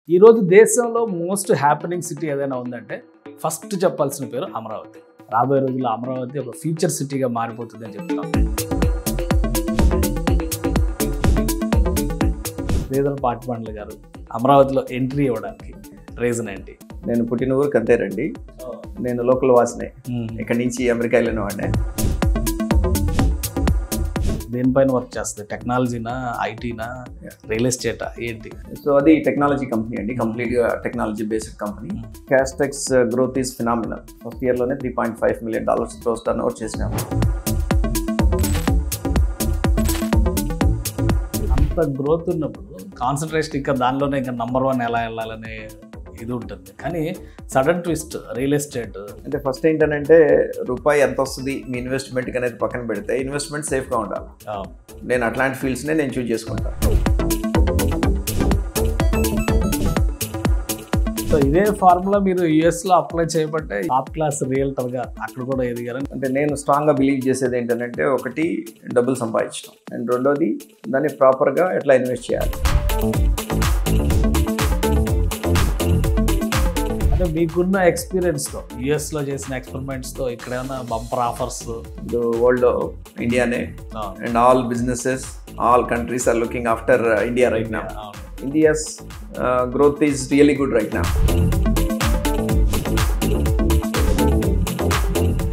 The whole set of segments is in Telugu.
ఈరోజు దేశంలో మోస్ట్ హ్యాపెనింగ్ సిటీ ఏదైనా ఉందంటే ఫస్ట్ చెప్పాల్సిన పేరు అమరావతి. రాబోయే రోజుల్లో అమరావతి ఒక ఫ్యూచర్ సిటీగా మారిపోతుందని చెప్తున్నాం. శ్రీధర్ పాటిబండ్ల గారు అమరావతిలో ఎంట్రీ ఇవ్వడానికి రీజన్ ఏంటి? నేను పుట్టిన ఊరు కంతేరండి. నేను లోకల్ వాసినే. ఇక్కడ నుంచి అమెరికా వెళ్ళిన వాడినే. దేనిపైన వర్క్ చేస్తుంది? టెక్నాలజీనా, ఐటీనా, రియల్ ఎస్టేటా, ఏంటి? సో అది టెక్నాలజీ కంపెనీ అండి, కంప్లీట్గా technology based company. Castex growth is phenomenal. First ఇయర్లోనే $3.5 million గ్రోస్ టర్న్ ఓవర్ చేసినాము. అంత గ్రోత్ ఉన్నప్పుడు కాన్సన్ట్రేషన్ ఇంకా దానిలోనే ఇంకా నంబర్ 1 ఎలా వెళ్ళాలనే ఇది ఉంటుంది. కానీ సడన్ ట్విస్ట్ రియల్ ఎస్టేట్ అంటే ఫస్ట్ ఏంటంటే రూపాయి ఎంత వస్తుంది మీ ఇన్వెస్ట్మెంట్కి అనేది పక్కన పెడితే ఇన్వెస్ట్మెంట్ సేఫ్గా ఉండాలి. నేను అట్లాంటి ఫీల్డ్స్నే నేను చూజ్ చేసుకుంటాను. సో ఇదే ఫార్ములా మీరు యుఎస్లో అప్లై చేయబట్టే టాప్ క్లాస్ రియల్టర్గా అక్కడ కూడా ఎదిగారని. అంటే నేను స్ట్రాంగ్గా బిలీవ్ చేసేది ఏంటంటే ఒకటి డబ్బులు సంపాదించడం, అండ్ రెండోది దాన్ని ప్రాపర్గా ఎట్లా ఇన్వెస్ట్ చేయాలి. అంటే మీకున్న ఎక్స్పీరియన్స్తో యుఎస్లో చేసిన ఎక్స్పెరిమెంట్స్తో ఇక్కడ ఏమైనా బంపర్ ఆఫర్స్? వరల్డ్ ఇండియానే, and all businesses, all countries are looking after India right now. India's growth is really good right now.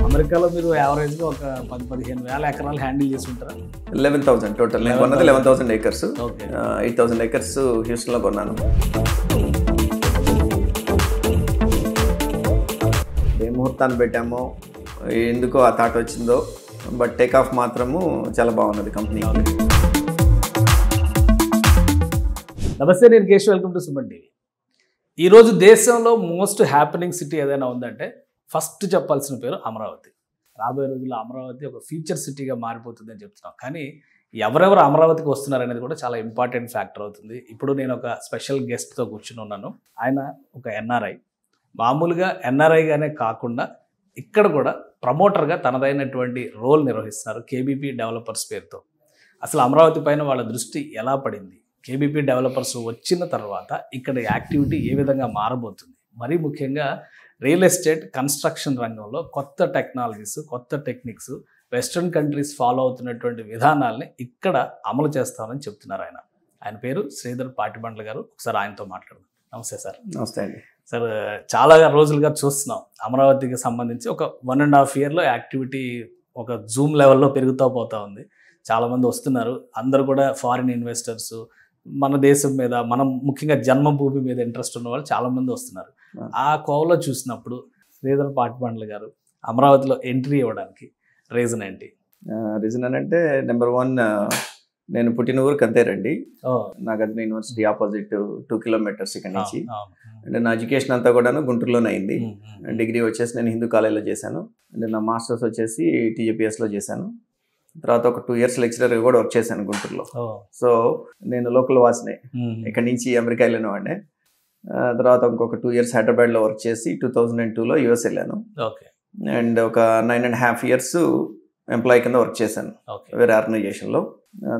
అమెరికాలో మీరు యావరేజ్గా ఒక 10-15 వేల ఎకరాలు హ్యాండిల్ చేసి ఉంటారా? 11,000 టోటల్. నేను కొన్నది 11,000 acres. 8,000 acres హ్యూస్టన్లో కొన్నాను. ఏ ముహూర్తాన్ని పెట్టామో ఎందుకో ఆ థాట్ వచ్చిందో, బట్ టేక్ ఆఫ్ మాత్రము చాలా బాగున్నది కంపెనీ. నమస్తే, నేను Keshav. Welcome to Suman TV. ఈరోజు దేశంలో మోస్ట్ హ్యాపెనింగ్ సిటీ ఏదైనా ఉందంటే ఫస్ట్ చెప్పాల్సిన పేరు అమరావతి. రాబోయే రోజుల్లో అమరావతి ఒక ఫ్యూచర్ సిటీగా మారిపోతుందని చెప్తున్నాం. కానీ ఎవరెవరు అమరావతికి వస్తున్నారు అనేది కూడా చాలా ఇంపార్టెంట్ ఫ్యాక్టర్ అవుతుంది. ఇప్పుడు నేను ఒక స్పెషల్ గెస్ట్తో కూర్చుని ఉన్నాను. ఆయన ఒక ఎన్ఆర్ఐ. మామూలుగా ఎన్ఆర్ఐగానే కాకుండా ఇక్కడ కూడా ప్రమోటర్గా తనదైనటువంటి రోల్ నిర్వహిస్తున్నారు కేబీపీ డెవలపర్స్ పేరుతో. అసలు అమరావతి పైన వాళ్ళ దృష్టి ఎలా పడింది, కేబీపీ డెవలపర్స్ వచ్చిన తర్వాత ఇక్కడ యాక్టివిటీ ఏ విధంగా మారబోతుంది, మరీ ముఖ్యంగా రియల్ ఎస్టేట్ కన్స్ట్రక్షన్ రంగంలో కొత్త టెక్నాలజీస్, కొత్త టెక్నిక్స్, వెస్ట్రన్ కంట్రీస్ ఫాలో అవుతున్నటువంటి విధానాలని ఇక్కడ అమలు చేస్తామని చెప్తున్నారు ఆయన. ఆయన పేరు శ్రీధర్ పాటిబండ్ల గారు. ఒకసారి ఆయనతో మాట్లాడదాం. నమస్తే సార్. నమస్తే అండి సార్. చాలా రోజులుగా చూస్తున్నాం అమరావతికి సంబంధించి ఒక 1.5 yearలో యాక్టివిటీ ఒక జూమ్ లెవెల్లో పెరుగుతూ పోతూ ఉంది. చాలామంది వస్తున్నారు. అందరూ కూడా ఫారిన్ ఇన్వెస్టర్స్, మన దేశం మీద, మనం ముఖ్యంగా జన్మభూమి మీద ఇంట్రెస్ట్ ఉన్న వాళ్ళు చాలామంది వస్తున్నారు. ఆ కోవలో చూసినప్పుడు శ్రీధర్ పాటిబండ్ల గారు అమరావతిలో ఎంట్రీ ఇవ్వడానికి రీజన్ ఏంటి? రీజన్ అని అంటే నెంబర్ 1, నేను పుట్టిన ఊరు కంతేరండి. నాగార్జున యూనివర్సిటీ ఆపోజిట్ 2 kilometers ఇక్కడ నుంచి. అండ్ నా ఎడ్యుకేషన్ అంతా కూడా గుంటూరులోనే అయింది. డిగ్రీ వచ్చేసి నేను హిందూ కాలేజ్లో చేశాను. అండ్ నా మాస్టర్స్ వచ్చేసి TJPSలో చేశాను. తర్వాత ఒక 2 years లెక్చరర్గా కూడా వర్క్ చేశాను గుంటూరులో. సో నేను లోకల్ వాసినే. ఇక్కడ నుంచి అమెరికా వెళ్ళిన వాడినే. తర్వాత ఇంకొక 2 years హైదరాబాద్లో వర్క్ చేసి 2002లో US వెళ్ళాను. అండ్ ఒక 9.5 years ఎంప్లాయీ కింద వర్క్ చేశాను వేరే ఆర్గనైజేషన్లో.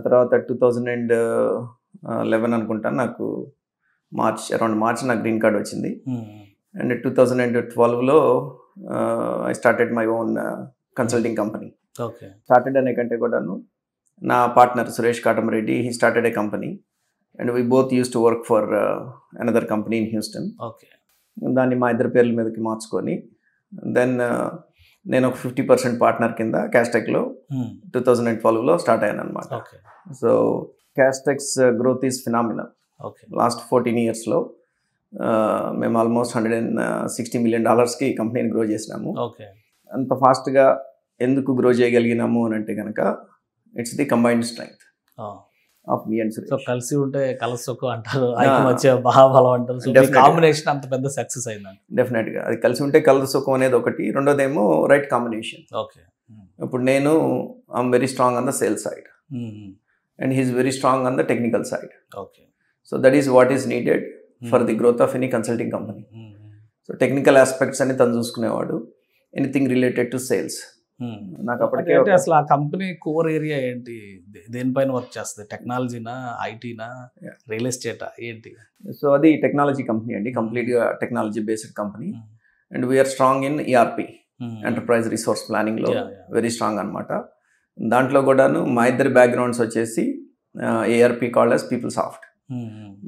తర్వాత 2011 అనుకుంటాను నాకు అరౌండ్ మార్చ్ నాకు గ్రీన్ కార్డ్ వచ్చింది. అండ్ 2012లో I started my own consulting company. Started అనే కంటే కూడాను నా partner Suresh Katamreddy, he started a company and we both used to work for another company in Houston. దాన్ని మా ఇద్దరి పేర్ల మీదకి మార్చుకొని దెన్ నేను ఒక 50% పార్ట్నర్ కింద క్యాస్టెక్లో 2012లో స్టార్ట్ అయ్యాను అనమాట. So Castex growth is phenomenal. Last 14 yearsలో మేము ఆల్మోస్ట్ $160 million కంపెనీని గ్రో చేసినాము. అంత ఫాస్ట్గా ఎందుకు గ్రో చేయగలిగినాము అని అంటే కనుక it's the combined strength of me and Suresh. కలిసి ఉంటే కలసొక్కు అంటారు, మహాబలం అంటారు. కాంబినేషన్ అంత పెద్ద సక్సెస్ అయిందండి. డెఫినెట్గా అది కలిసి ఉంటే కలసొక్కు అనేది ఒకటి. రెండోదేమో రైట్ కాంబినేషన్. ఇప్పుడు నేను I'm very strong on the sales side and he's very strong on the technical side. So that is what is needed for the growth of any consulting company. So technical aspects అని తను చూసుకునేవాడు, ఎనీథింగ్ రిలేటెడ్ టు సేల్స్ నాకు అప్పటికే అంటే అసలు ఆ కంపెనీ కోర్ ఏరియా ఏంటి, దేనిపైన వర్క్ చేస్తుంది, టెక్నాలజీనా, ఐటీనా, రియల్ ఎస్టేటా ఏంటి? సో అది టెక్నాలజీ కంపెనీ అండి, కంప్లీట్గా technology based company. And we're strong in ERP, enterprise resource ప్లానింగ్లో వెరీ స్ట్రాంగ్ అనమాట. దాంట్లో కూడాను మా ఇద్దరి బ్యాక్గ్రౌండ్స్ వచ్చేసి ఏఆర్పి కాల్డ్ as పీపుల్సాఫ్ట్.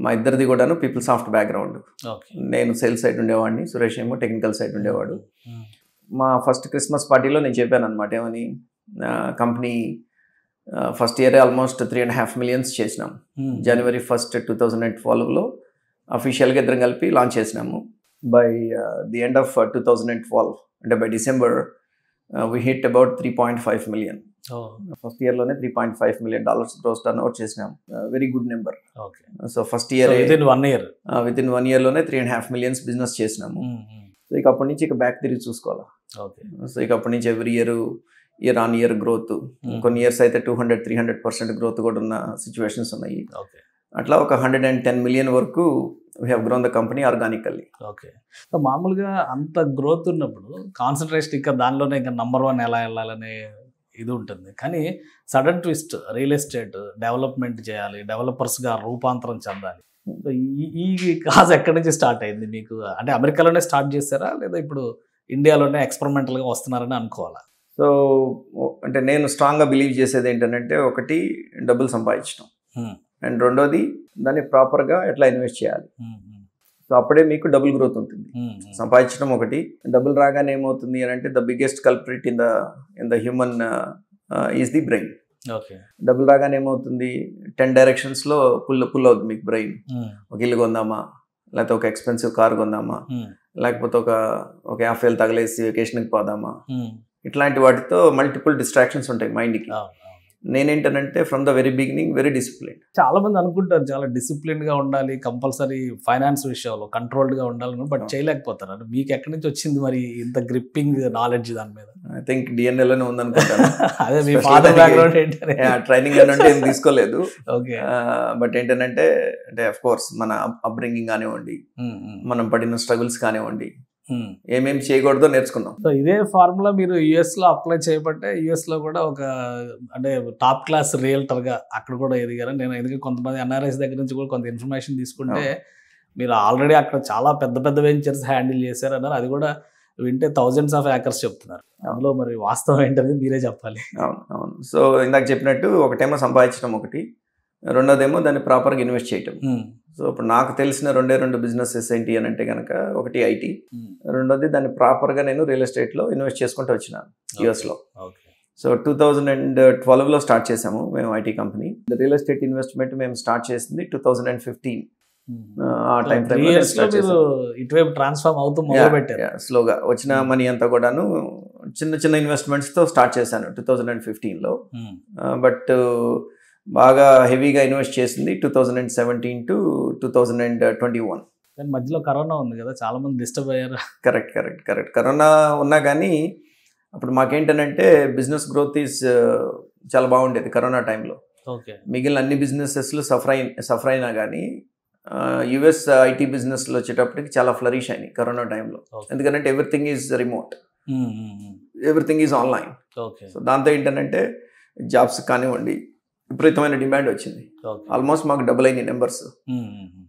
మా ఇద్దరిది కూడాను పీపుల్సాఫ్ట్ బ్యాక్గ్రౌండ్. నేను సేల్స్ సైడ్ ఉండేవాడిని, సురేష్ ఏమో టెక్నికల్ సైడ్ ఉండేవాడు. మా ఫస్ట్ క్రిస్మస్ పార్టీలో నేను చెప్పాను అనమాట ఏమని, company first year almost 3.5 million చేసినాం. January 1st, 2012లో అఫీషియల్గా ఇద్దరం కలిపి లాంచ్ చేసినాము. బై ది ఎండ్ ఆఫ్ 2012 అంటే by December we hit about 3.5 million. First ఇయర్లోనే $3.5 million గ్రోస్ టర్న్ ఓవర్ చేసినాం. Very good number. So first year within 1 yearలోనే 3.5 million బిజినెస్ చేసినాము. సో ఇక అప్పటి నుంచి ఇక బ్యాక్ తిరిగి చూసుకోవాలా. సో ఇక అప్పటి నుంచి every year on year growth, కొన్ని ఇయర్స్ అయితే 200-300% గ్రోత్ కూడా ఉన్న సిచ్యువేషన్స్ ఉన్నాయి. అట్లా ఒక 110 million వరకు we have grown the company organically. Okay. So మామూలుగా అంత గ్రోత్ ఉన్నప్పుడు కాన్సన్ట్రేషన్ ఇంకా దానిలోనే ఇంకా నంబర్ 1 ఎలా వెళ్ళాలనే ఇది ఉంటుంది. కానీ sudden twist, real estate development చేయాలి, డెవలపర్స్గా రూపాంతరం చెందాలి. సో ఈ కాజ్ ఎక్కడి నుంచి స్టార్ట్ అయింది మీకు? అంటే అమెరికాలోనే స్టార్ట్ చేశారా, లేదా ఇప్పుడు ఇండియాలోనే ఎక్స్పెరిమెంటల్గా వస్తున్నారని అనుకోవాలా? సో అంటే నేను స్ట్రాంగ్గా బిలీవ్ చేసేది ఏంటంటే, ఒకటి డబ్బులు సంపాదించడం, అండ్ రెండోది దాన్ని ప్రాపర్గా ఎట్లా ఇన్వెస్ట్ చేయాలి. సో అప్పుడే మీకు డబుల్ గ్రోత్ ఉంటుంది. సంపాదించడం ఒకటి, డబ్బులు రాగానే ఏమవుతుంది అని అంటే, the biggest culprit in the human is the brain. డబ్బులు రాగానే ఏమవుతుంది, 10 directionsలో పుల్ అవుతుంది మీకు బ్రెయిన్. ఒక ఇల్లు కొందామా, లేకపోతే ఒక ఎక్స్పెన్సివ్ కార్ కొందామా, లేకపోతే ఒక 50,000 తగలేసి వెకేషన్కి పోదామా, ఇట్లాంటి వాటితో మల్టిపుల్ డిస్ట్రాక్షన్స్ ఉంటాయి మైండ్కి. నేనేంటనంటే from the very beginning very discipline. చాలా మంది అనుకుంటారు చాలా డిసిప్లిన్గా ఉండాలి, కంపల్సరీ ఫైనాన్స్ విషయంలో కంట్రోల్డ్గా ఉండాలని, బట్ చేయలేకపోతారు. అంటే మీకు ఎక్కడి నుంచి వచ్చింది మరి ఇంత గ్రిప్పింగ్ నాలెడ్జ్ దాని మీద? ఐ థింక్ డిఎన్ఏలోనే ఉందనుకుంటాను. అదే మీ ఫాదర్ బ్యాక్గ్రౌండ్ ఏంటంటే ట్రైనింగ్ అంటే ఏం తీసుకోలేదు. ఓకే. బట్ ఏంటంటే అఫ్ కోర్స్ మన అప్బ్రింగింగ్ కానివ్వండి, మనం పడిన స్ట్రగుల్స్ కానివ్వండి, ఏమేమి చేయకూడదో నేర్చుకున్నాం. సో ఇదే ఫార్ములా మీరు యుఎస్లో అప్లై చేయబట్టే యుఎస్లో కూడా ఒక అంటే టాప్ క్లాస్ రియల్టర్గా అక్కడ కూడా ఎదిగారు. నేను ఎందుకంటే కొంతమంది ఎన్ఆర్ఐస్ దగ్గర నుంచి కూడా కొంత ఇన్ఫర్మేషన్ తీసుకుంటే మీరు ఆల్రెడీ అక్కడ చాలా పెద్ద పెద్ద వెంచర్స్ హ్యాండిల్ చేశారు అన్నారు. అది కూడా వింటే thousands of acres చెప్తున్నారు. అందులో మరి వాస్తవం ఏంటనేది మీరే చెప్పాలి. అవును. సో ఇందాక చెప్పినట్టు ఒకటేమో సంపాదించడం ఒకటి, రెండోదేమో దాన్ని ప్రాపర్గా ఇన్వెస్ట్ చేయటం. సో ఇప్పుడు నాకు తెలిసిన 2 బిజినెసెస్ ఏంటి అని అంటే కనుక, ఒకటి ఐటీ, రెండోది దాన్ని ప్రాపర్గా నేను రియల్ ఎస్టేట్లో ఇన్వెస్ట్ చేసుకుంటూ వచ్చినాను యుఎస్లో. సో 2012లో స్టార్ట్ చేసాము మేము IT company. Real estate investment మేము స్టార్ట్ చేసింది 2015. ఆ టైం ఇటువైపు ట్రాన్స్ఫార్మ్ అవుతూ మొదలుపెట్టారు. స్లోగా వచ్చిన మనీ అంతా కూడాను చిన్న ఇన్వెస్ట్మెంట్స్తో స్టార్ట్ చేశాను 2015లో. బట్ బాగా హెవీగా ఇన్వెస్ట్ చేసింది 2017 to 2021. కానీ మధ్యలో కరోనా ఉంది కదా, చాలా మంది డిస్టర్బ్ అయ్యారు. కరెక్ట్. కరోనా ఉన్నా కానీ అప్పుడు మాకేంటనంటే బిజినెస్ గ్రోత్ ఈజ్ చాలా బాగుండేది కరోనా టైంలో. మిగిలిన అన్ని బిజినెసెస్లు సఫర్ అయినా కానీ యుఎస్ ఐటీ బిజినెస్లో వచ్చేటప్పటికి చాలా ఫ్లరిష్ అయినాయి కరోనా టైంలో. ఎందుకంటే everything is remote, everything is online. So దాంతో ఏంటంటే జాబ్స్ కానివ్వండి విపరీతమైన డిమాండ్ వచ్చింది. ఆల్మోస్ట్ మాకు డబుల్ అయిన నెంబర్స్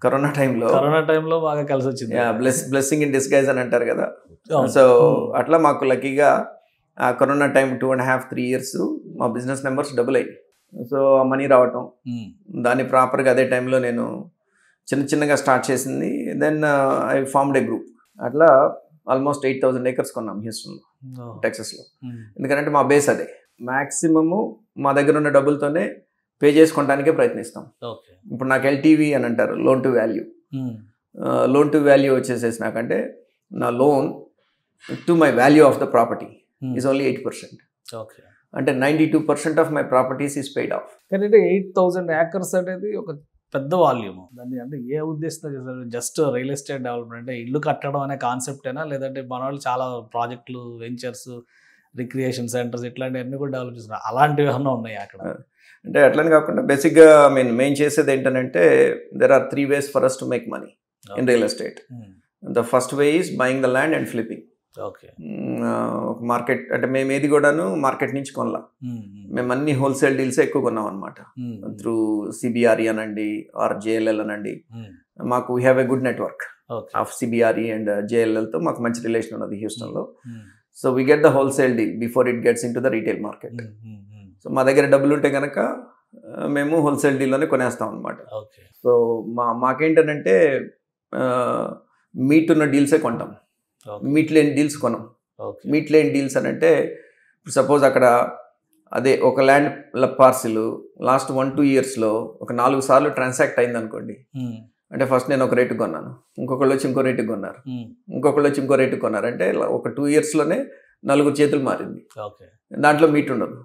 కరోనా టైంలో బాగా కలిసి వచ్చింది. బ్లెస్సింగ్ ఇన్ డిస్గైజ్ అని అంటారు కదా. సో అట్లా మాకు లక్కీగా ఆ కరోనా టైం 2.5-3 years మా బిజినెస్ నెంబర్స్ డబుల్ అయ్యి, సో ఆ మనీ రావటం, దాన్ని ప్రాపర్గా అదే టైంలో నేను చిన్నగా స్టార్ట్ చేసింది. Then I formed a group. అట్లా ఆల్మోస్ట్ 8,000 acres కొన్నాం హ్యూస్టన్లో, టెక్సస్లో. ఎందుకంటే మా బేస్ అదే. మ్యాక్సిమము మా దగ్గర ఉన్న డబ్బులతోనే పే చేసుకోవడానికే ప్రయత్నిస్తాం. ఇప్పుడు నాకు ఎల్టీవీ అని అంటారు, loan to value. Loan to value వచ్చేసేసి నాకంటే నా loan to my value of the property is only 8%. అంటే 92% of my properties is paid of. కానీ 8,000 acres అనేది ఒక పెద్ద వాల్యూమ్. దాన్ని అంటే ఏ ఉద్దేశంతో చేస్తారు? జస్ట్ రియల్ ఎస్టేట్ డెవలప్మెంట్ అంటే ఇల్లు కట్టడం అనే కాన్సెప్టేనా, లేదంటే మన వాళ్ళు చాలా ప్రాజెక్టులు, వెంచర్స్, రిక్రియేషన్ సెంటర్స్ ఇట్లాంటివన్నీ కూడా డెవలప్ చేస్తున్నారు, అలాంటివి ఏమన్నా ఉన్నాయి అక్కడ? అంటే అట్లని కాకుండా బేసిక్గా మెయిన్ చేసేది ఏంటంటే there are 3 ways for us to make money in real estate. The first way is buying the land and flipping. Okay. ఒక మార్కెట్ అంటే మేము ఏది కూడాను మార్కెట్ నుంచి కొనలా, మేము అన్ని హోల్సేల్ డీల్స్ ఎక్కువ కొన్నాం అనమాట. త్రూ సిబిఆర్ఈ అనండి ఆర్ జేఎల్ఎల్ అనండి, మాకు we have a good network of CBRE and జేఎల్ఎల్తో మాకు మంచి రిలేషన్ ఉన్నది హ్యూస్టన్లో. So we get the wholesale deal before it gets into the retail market. So మా దగ్గర డబ్బులు ఉంటే కనుక మేము హోల్సేల్ డీల్లోనే కొనేస్తాం అనమాట. సో మాకేంటనంటే మీట్ ఉన్న డీల్సే కొంటాం, మీట్ లేని డీల్స్ కొనం. మీట్ లేని డీల్స్ అని అంటే సపోజ్ అక్కడ అదే ఒక ల్యాండ్ పార్సిల్ లాస్ట్ 1-2 yearsలో ఒక 4 సార్లు ట్రాన్సాక్ట్ అయింది అనుకోండి. అంటే ఫస్ట్ నేను ఒక రేటు కొన్నాను, ఇంకొకళ్ళు వచ్చి ఇంకో రేటుకి కొన్నారు, ఇంకొకళ్ళు వచ్చి ఇంకో రేటుకి కొన్నారు, అంటే ఒక 2 yearsలోనే 4 చేతులు మారింది. దాంట్లో మీట్ ఉండదు,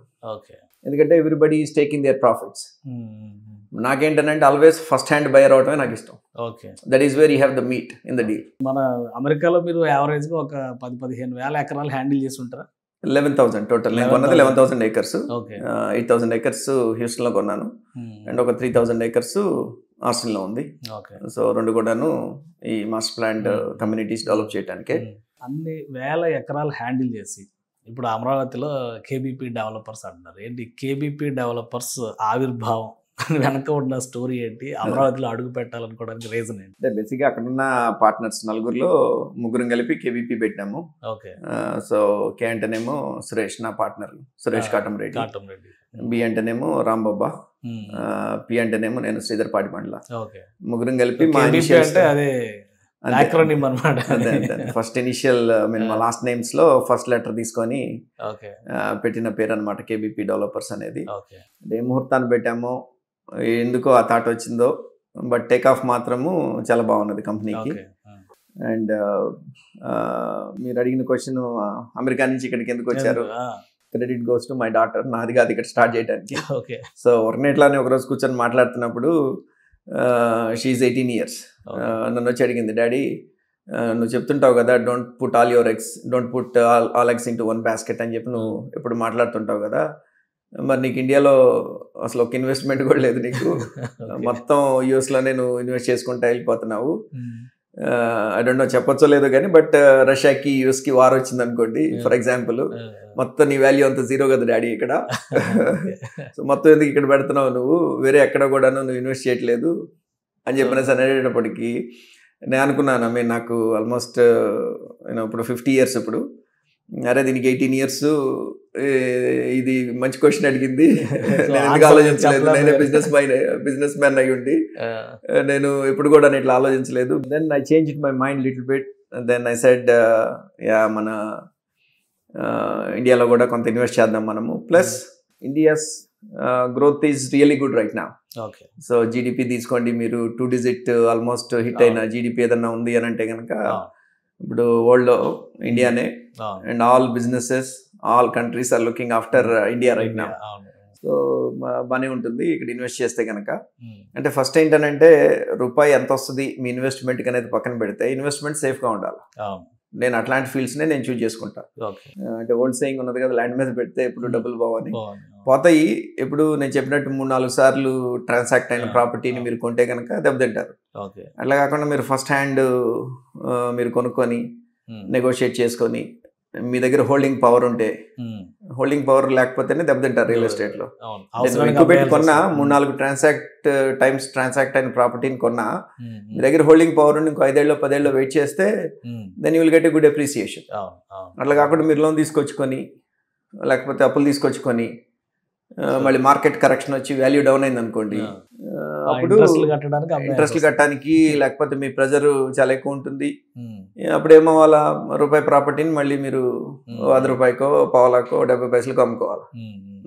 ఎందుకంటే everybody is taking there profits. నాకేంటంటే ఆల్వేస్ ఫస్ట్ హ్యాండ్ బయర్ అవటమే నాకు ఇష్టం. That is where you have the meet in the deal. మన అమెరికాలో మీరు యావరేజ్గా ఒక 10-15 వేల ఎకరాలు హ్యాండిల్ చేసి ఉంటారా? 11,000 టోటల్. నేను కొన్నది 11,000 acres. 8,000 acres హ్యూస్టన్లో కొన్నాను, అండ్ ఒక 3,000 acres ఆస్టిన్లో ఉంది. సో రెండు కూడాను ఈ మాస్టర్ ప్లాంట్ కమ్యూనిటీస్ డెవలప్ చేయడానికే. అన్ని వేల ఎకరాలు హ్యాండిల్ చేసి ఇప్పుడు అమరావతిలో కేబీపీ డెవలపర్స్ అంటున్నారు. ఏంటి కేబీపీ డెవలపర్స్ ఆవిర్భావం వెనక ఉన్న స్టోరీ ఏంటి? అమరావతిలో అడుగు పెట్టాలనుకోవడానికి రీజన్ ఏంటి? అంటే బేసిక్గా అక్కడున్న పార్ట్నర్స్ 4 ముగ్గురం కలిపి కేబీపీ పెట్టాము. సో కే అంటేనేమో సురేష్, నా పార్ట్నర్ సురేష్ కాటంరెడ్డి. బి అంటేనేమో రాంబాబా, పి అంటేనేమో నేను శ్రీధర్ పాటిమండల. ముగ్గురం కలిపి ఫస్ట్ ఇనిషియల్ మా లాస్ట్ నేమ్స్ లో ఫస్ట్ లెటర్ తీసుకొని పెట్టిన పేరు అనమాట కేబీపీ డెవలపర్స్ అనేది. ఏ ముహూర్తాన్ని పెట్టామో ఎందుకో ఆ థాట్ వచ్చిందో, బట్ టేక్ ఆఫ్ మాత్రము చాలా బాగున్నది కంపెనీకి. అండ్ మీరు అడిగిన క్వశ్చన్ అమెరికా నుంచి ఇక్కడికి ఎందుకు వచ్చారు, credit goes to my daughter. నాది కాదు ఇక్కడ స్టార్ట్ చేయడానికి. సో వర్నేట్లానే ఒకరోజు కూర్చొని మాట్లాడుతున్నప్పుడు షీఈ్ 18 years నన్ను వచ్చి అడిగింది, డాడీ నువ్వు చెప్తుంటావు కదా don't put all eggs into one basket అని చెప్పి నువ్వు ఎప్పుడు మాట్లాడుతుంటావు కదా, మరి నీకు ఇండియాలో అసలు ఒక ఇన్వెస్ట్మెంట్ కూడా లేదు, నీకు మొత్తం యూఎస్లోనే నువ్వు ఇన్వెస్ట్ చేసుకుంటా వెళ్ళిపోతున్నావు. ఐ డోంట్ నో చెప్పొచ్చో లేదో కానీ, బట్ రష్యాకి యూఎస్కి వార్ వచ్చింది అనుకోండి ఫర్ ఎగ్జాంపుల్, మొత్తం నీ వాల్యూ అంత జీరో కదా డాడీ ఇక్కడ. సో మొత్తం ఎందుకు ఇక్కడ పెడుతున్నావు, నువ్వు వేరే ఎక్కడ కూడా నువ్వు ఇన్వెస్ట్ చేయట్లేదు అని చెప్పిన అనేటప్పటికీ నేను అనుకున్నాను, నాకు ఆల్మోస్ట్ ఇప్పుడు 50 years. ఇప్పుడు అరే దీనికి 18 years, ఇది మంచి క్వశ్చన్ అడిగింది, నేను ఎందుకు ఆలోచించలేదు, నేనే బిజినెస్ మ్యాన్ అయ్యి ఉండి నేను ఇప్పుడు కూడా ఇట్లా ఆలోచించలేదు. Then I change it my mind little bit. Then I said మన ఇండియాలో కూడా కొంత ఇన్వెస్ట్ చేద్దాం మనము. Plus India's growth is really good right now. So GDP తీసుకోండి మీరు, 2 digit ఆల్మోస్ట్ హిట్ అయిన జీడిపి ఏదన్నా ఉంది అని అంటే కనుక ఇప్పుడు వరల్డ్లో ఇండియానే. And all businesses, all countries are looking after India right now. So బాగానే ఉంటుంది ఇక్కడ ఇన్వెస్ట్ చేస్తే కనుక. అంటే ఫస్ట్ ఏంటనంటే రూపాయి ఎంత వస్తుంది మీ ఇన్వెస్ట్మెంట్కి అనేది పక్కన పెడితే ఇన్వెస్ట్మెంట్ సేఫ్గా ఉండాలి. నేను అట్లాంటి ఫీల్డ్స్నే నేను చూజ్ చేసుకుంటా. అంటే ఓల్డ్ సేయింగ్ ఉన్నది కదా, ల్యాండ్ మీద పెడితే ఎప్పుడు డబ్బులు బావని పోతాయి. ఎప్పుడు నేను చెప్పినట్టు 3-4 సార్లు ట్రాన్సాక్ట్ అయిన ప్రాపర్టీని మీరు కొంటే కనుక దెబ్బతింటారు. అట్లా కాకుండా మీరు ఫస్ట్ హ్యాండ్ మీరు కొనుక్కొని నెగోషియేట్ చేసుకొని మీ దగ్గర హోల్డింగ్ పవర్ ఉంటే, హోల్డింగ్ పవర్ లేకపోతేనే దెబ్బతింటారు రియల్ ఎస్టేట్లో. ఎక్కువ పెట్టి కొన్నా 3-4 ట్రాన్సాక్ట్ అయిన ప్రాపర్టీని కొన్నా మీ దగ్గర హోల్డింగ్ పవర్ ఉండి ఇంకో 5-10 ఏళ్ళు వెయిట్ చేస్తే then you will get a good appreciation. అట్లా కాకుండా మీరు లోన్ తీసుకొచ్చుకొని లేకపోతే అప్పులు తీసుకొచ్చుకొని మళ్ళీ మార్కెట్ కరెక్షన్ వచ్చి వాల్యూ డౌన్ అయింది అనుకోండి, అప్పుడు ఇంట్రెస్ట్లు కట్టడానికి లేకపోతే మీ ప్రెజర్ చాలా ఎక్కువ ఉంటుంది. అప్పుడేమో వాళ్ళ రూపాయి ప్రాపర్టీని మళ్ళీ మీరు 100 రూపాయకో 1/4 70 పైసలకు అమ్ముకోవాలి.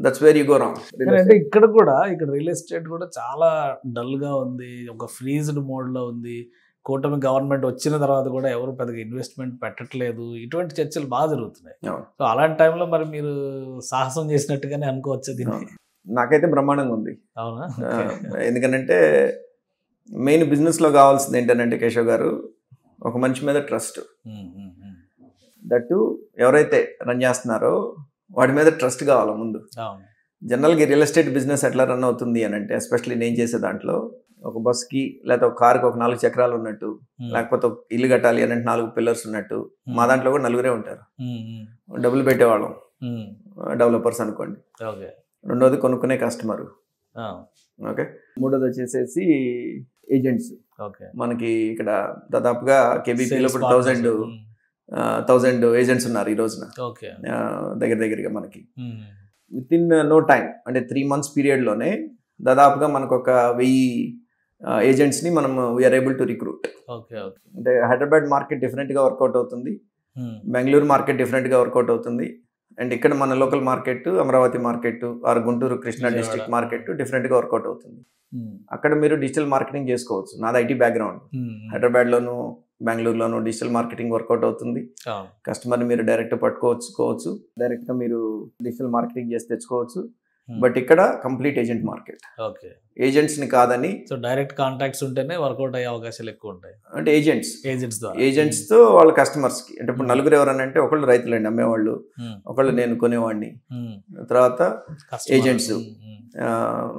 That's where you go wrong. అంటే ఇక్కడ రియల్ ఎస్టేట్ కూడా చాలా డల్ గా ఉంది, ఒక ఫ్రీజ్డ్ మోడ్ లో ఉంది. కూటమి గవర్నమెంట్ వచ్చిన తర్వాత కూడా ఎవరు పెద్దగా ఇన్వెస్ట్మెంట్ పెట్టట్లేదు. ఇటువంటి చర్చలు బాగా జరుగుతున్నాయి. సో అలాంటి టైంలో మరి మీరు సాహసం చేసినట్టుగానే అనుకోవచ్చు దీన్ని. నాకైతే బ్రహ్మాండంగా ఉంది. అవునా? ఎందుకంటే మెయిన్ బిజినెస్లో కావాల్సింది ఏంటంటే కేశవ్ గారు, ఒక మనిషి మీద ట్రస్ట్. దట్టు ఎవరైతే రన్ చేస్తున్నారో వాడి మీద ట్రస్ట్ కావాలి ముందు. జనరల్గా రియల్ ఎస్టేట్ బిజినెస్ ఎట్లా రన్ అవుతుంది అని అంటే, ఎస్పెషల్లీ నేను చేసే దాంట్లో ఒక బస్కి లేకపోతే ఒక కార్కి ఒక 4 చక్రాలు ఉన్నట్టు, లేకపోతే ఒక ఇల్లు కట్టాలి అని 4 పిల్లర్స్ ఉన్నట్టు, మా దాంట్లో కూడా 4 ఉంటారు. డబ్బులు పెట్టేవాళ్ళం, డెవలపర్స్ అనుకోండి. రెండోది కొనుక్కునే కస్టమరు. ఓకే, మూడోది వచ్చేసేసి ఏజెంట్స్. మనకి ఇక్కడ దాదాపుగా కేబీపీలో ఇప్పుడు 1000 ఏజెంట్స్ ఉన్నారు ఈ రోజున. దగ్గరగా మనకి విత్ ఇన్ నో టైం, అంటే 3 months పీరియడ్లోనే దాదాపుగా మనకు ఒక 1000 ఏజెంట్స్ని మనం వీఆర్ ఏబుల్ టు రిక్రూట్. అంటే హైదరాబాద్ మార్కెట్ డిఫరెంట్గా వర్కౌట్ అవుతుంది, బెంగళూరు మార్కెట్ డిఫరెంట్గా వర్కౌట్ అవుతుంది, అండ్ ఇక్కడ మన local market Amaravati market or Guntur Krishna district market డిఫరెంట్గా వర్కౌట్ అవుతుంది. అక్కడ మీరు డిజిటల్ మార్కెటింగ్ చేసుకోవచ్చు. నాది ఐటీ బ్యాక్గ్రౌండ్, హైదరాబాద్లోను బెంగళూరులోను డిజిటల్ మార్కెటింగ్ వర్కౌట్ అవుతుంది. కస్టమర్ని మీరు డైరెక్ట్ పట్టుకోవచ్చు, డైరెక్ట్గా మీరు డిజిటల్ మార్కెటింగ్ చేసి తెచ్చుకోవచ్చు. బట్ ఇక్కడ కంప్లీట్ ఏజెంట్ మార్కెట్. ఏజెంట్స్ని కాదని, సో డైరెక్ట్ కాంటాక్ట్స్ ఉంటేనే వర్కౌట్ అయ్యే అవకాశాలు ఎక్కువ ఉంటాయి. అంటే ఏజెంట్స్తో వాళ్ళ కస్టమర్స్కి, అంటే ఇప్పుడు 4 ఎవరని అంటే ఒకళ్ళు రైతులండి అమ్మేవాళ్ళు, ఒకళ్ళు నేను కొనేవాడిని, తర్వాత ఏజెంట్స్,